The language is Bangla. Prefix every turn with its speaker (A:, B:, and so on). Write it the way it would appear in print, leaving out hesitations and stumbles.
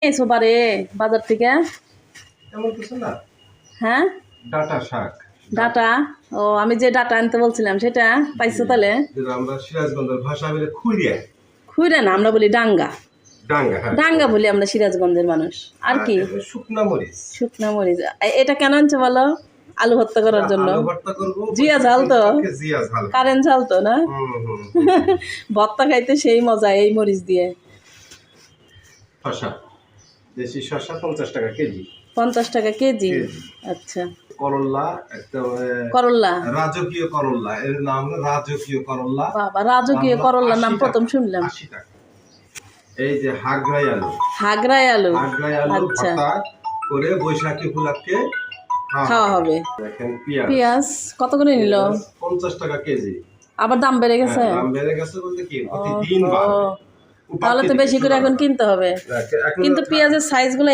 A: এসো বারে বাজার থেকে?
B: এমন কিছু না।
A: হ্যাঁ,
B: ডাটা শাক।
A: ডাটা। ও, আমি যে ডাটা আনতে বলছিলাম সেটা পাইছো তাহলে?
B: যেটা আমরা সিরাজগঞ্জের ভাষা বলে খুইরিয়া।
A: খুইরা না, আমরা বলি ডাঙ্গা।
B: ডাঙ্গা, হ্যাঁ।
A: ডাঙ্গা বলি আমরা সিরাজগঞ্জের মানুষ। আর কি?
B: শুকনা মরিচ।
A: শুকনা মরিচ। এটা কেন আনছো বলো? আলু ভর্তা করার জন্য?
B: আলু ভর্তা করব।
A: জিয়া ঝাল তো?
B: জিয়া ঝাল।
A: কারেন্ট ঝাল তো না? ভর্তা খাইতে সেই মজা এই মরিচ দিয়ে।
B: শসা, দেশি শসা 50 টাকা কেজি।
A: 50 টাকা কেজি? আচ্ছা।
B: করল্লা, একটা
A: করল্লা,
B: রাজকীয় করল্লা, এর নাম রাজকীয় করল্লা।
A: বাবা, রাজকীয় করল্লা নাম প্রথম শুনলাম।
B: 80 টাকা। এই যে হাগরাই আলু।
A: হাগরাই আলু।
B: হাগরাই আলু
A: আচ্ছা,
B: ভর্তা করে বৈশাখী ফুলাকে
A: খাওয়া হবে।
B: দেখেন পেঁয়াজ।
A: পেঁয়াজ কত করে নিল?
B: 50 টাকা কেজি।
A: আবার দাম বেড়ে গেছে?
B: দাম বেড়ে গেছে বলতে কি প্রতিদিন বাড়বে।
A: তাহলে তো বেশি করে এখন কিনতে হবে। কিন্তু পেঁয়াজের সাইজ গুলো